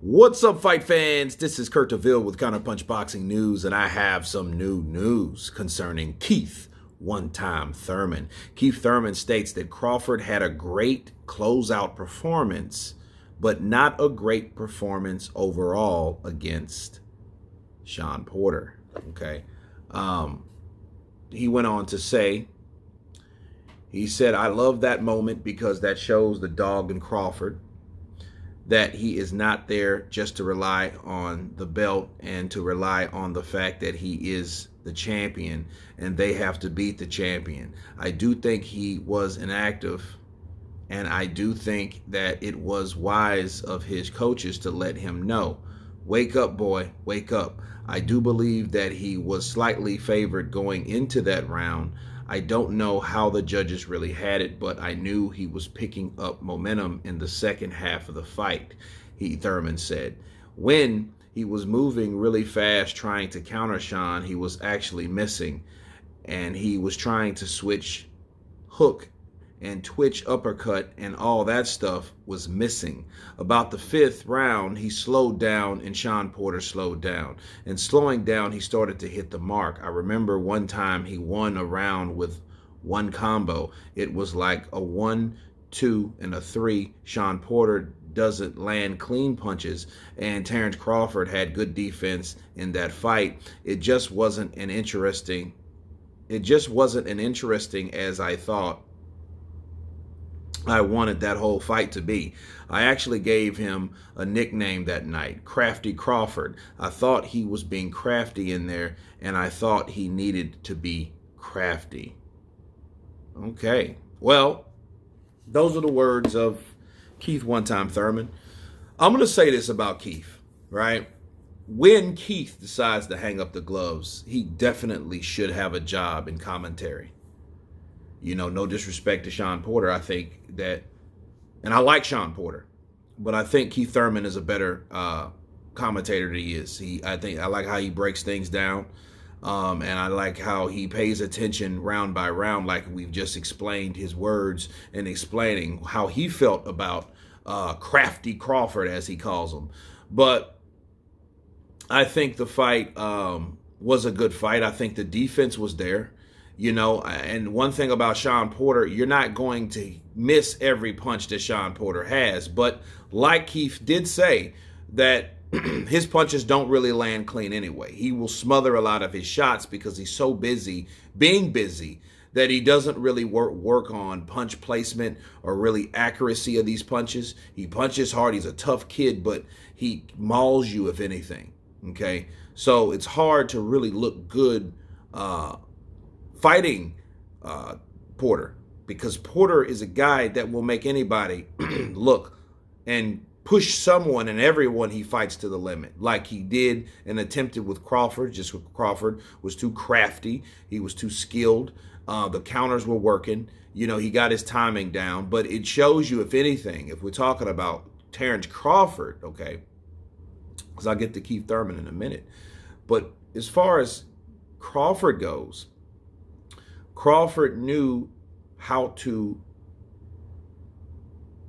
What's up, fight fans? This is Kurt DeVille with Counterpunch Boxing News, and I have some new news concerning Keith one-time Thurman. Keith Thurman states that Crawford had a great closeout performance, but not a great performance overall against Shawn Porter. Okay. He went on to say, he said, "I love that moment because that shows the dog in Crawford that he is not there just to rely on the belt and to rely on the fact that he is the champion and they have to beat the champion. I do think he was inactive, and I do think that it was wise of his coaches to let him know, wake up, boy, wake up. I do believe that he was slightly favored going into that round. I don't know how the judges really had it, but I knew he was picking up momentum in the second half of the fight," Thurman said. When he was moving really fast trying to counter Shawn, he was actually missing, and he was trying to switch hook and twitch uppercut, and all that stuff was missing. About the fifth round, he slowed down and Shawn Porter slowed down. And slowing down, he started to hit the mark. I remember one time he won a round with one combo. It was like a 1, 2, and a 3. Shawn Porter doesn't land clean punches, and Terence Crawford had good defense in that fight. It just wasn't an interesting as I thought I wanted that whole fight to be. I actually gave him a nickname that night, Crafty Crawford. I thought he was being crafty in there, and I thought he needed to be crafty." Okay, well, those are the words of Keith one-time Thurman. I'm going to say this about Keith, right? When Keith decides to hang up the gloves, he definitely should have a job in commentary. You know, no disrespect to Shawn Porter. I think that, and I like Shawn Porter, but I think Keith Thurman is a better commentator than he is. I like how he breaks things down, and I like how he pays attention round by round, like we've just explained his words and explaining how he felt about Crafty Crawford, as he calls him. But I think the fight was a good fight. I think the defense was there. You know, and one thing about Shawn Porter, you're not going to miss every punch that Shawn Porter has. But like Keith did say, that his punches don't really land clean anyway. He will smother a lot of his shots because he's so busy being busy that he doesn't really work on punch placement or really accuracy of these punches. He punches hard. He's a tough kid, but he mauls you, if anything. Okay, so it's hard to really look good fighting Porter, because Porter is a guy that will make anybody look and push someone and everyone he fights to the limit, like he did and attempted with Crawford. Just with Crawford was too crafty. He was too skilled. The counters were working. You know, he got his timing down. But it shows you, if anything, if we're talking about Terence Crawford, okay, because I'll get to Keith Thurman in a minute. But as far as Crawford goes, Crawford knew how to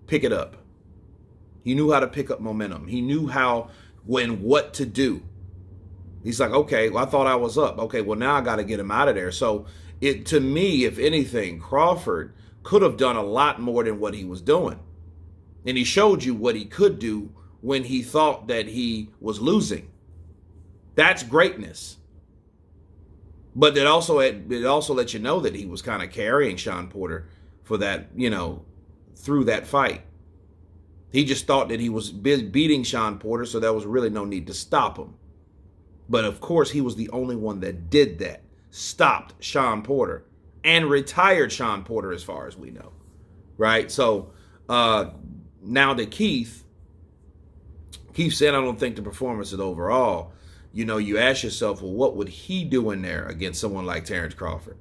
pick it up. He knew how to pick up momentum. He knew what to do. He's like, okay, well, I thought I was up. Okay, well, now I got to get him out of there. So to me, if anything, Crawford could have done a lot more than what he was doing. And he showed you what he could do when he thought that he was losing. That's greatness. But it also let you know that he was kind of carrying Shawn Porter for that, you know, through that fight. He just thought that he was beating Shawn Porter, so there was really no need to stop him. But of course, he was the only one that did that. Stopped Shawn Porter and retired Shawn Porter, as far as we know. Right? So now that Keith said, I don't think the performance is overall. You know, you ask yourself, well, what would he do in there against someone like Terence Crawford?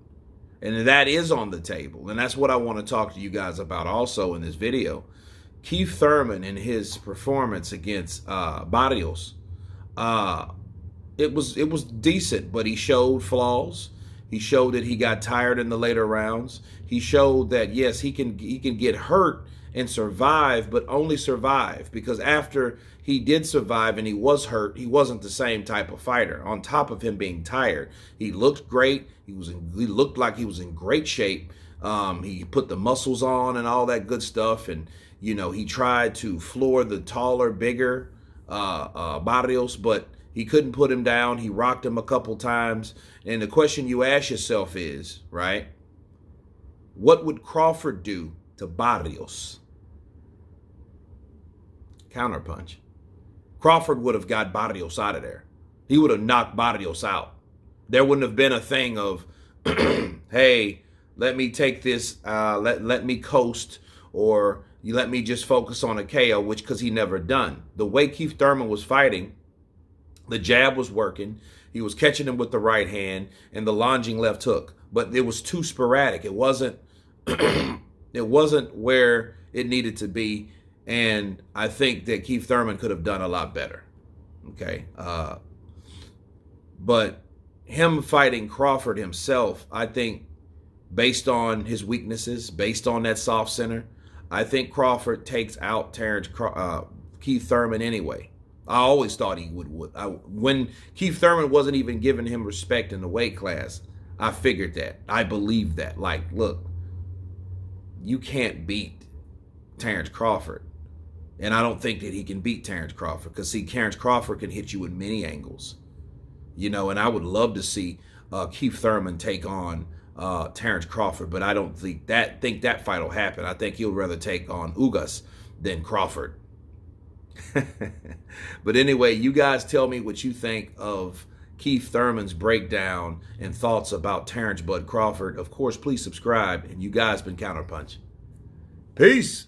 And that is on the table. And that's what I want to talk to you guys about also in this video. Keith Thurman and his performance against Barrios, it was decent, but he showed flaws. He showed that he got tired in the later rounds. He showed that, yes, he can get hurt and survive, but only survive, because after he did survive and he was hurt, he wasn't the same type of fighter. On top of him being tired, he looked great. He looked like he was in great shape. He put the muscles on and all that good stuff, and he tried to floor the taller, bigger Barrios, but he couldn't put him down. He rocked him a couple times. And the question you ask yourself is, right, what would Crawford do to Barrios? Counterpunch. Crawford would have got Barrios out of there. He would have knocked Barrios out. There wouldn't have been a thing of, hey, let me take this, let me coast, or you let me just focus on a KO, which because he never done. The way Keith Thurman was fighting, the jab was working. He was catching him with the right hand and the lunging left hook, but it was too sporadic. It wasn't it wasn't where it needed to be, and I think that Keith Thurman could have done a lot better. Okay, but him fighting Crawford himself, I think, based on his weaknesses, based on that soft center, I think Crawford takes out Keith Thurman anyway. I always thought he would. When Keith Thurman wasn't even giving him respect in the weight class, I figured that. I believed that. Like, look, you can't beat Terence Crawford. And I don't think that he can beat Terence Crawford. Because, see, Terence Crawford can hit you in many angles. And I would love to see Keith Thurman take on Terence Crawford. But I don't think that fight will happen. I think he'll rather take on Ugas than Crawford. But anyway, you guys tell me what you think of Keith Thurman's breakdown and thoughts about Terence Bud Crawford. Of course, please subscribe. And you guys been Counterpunch. Peace.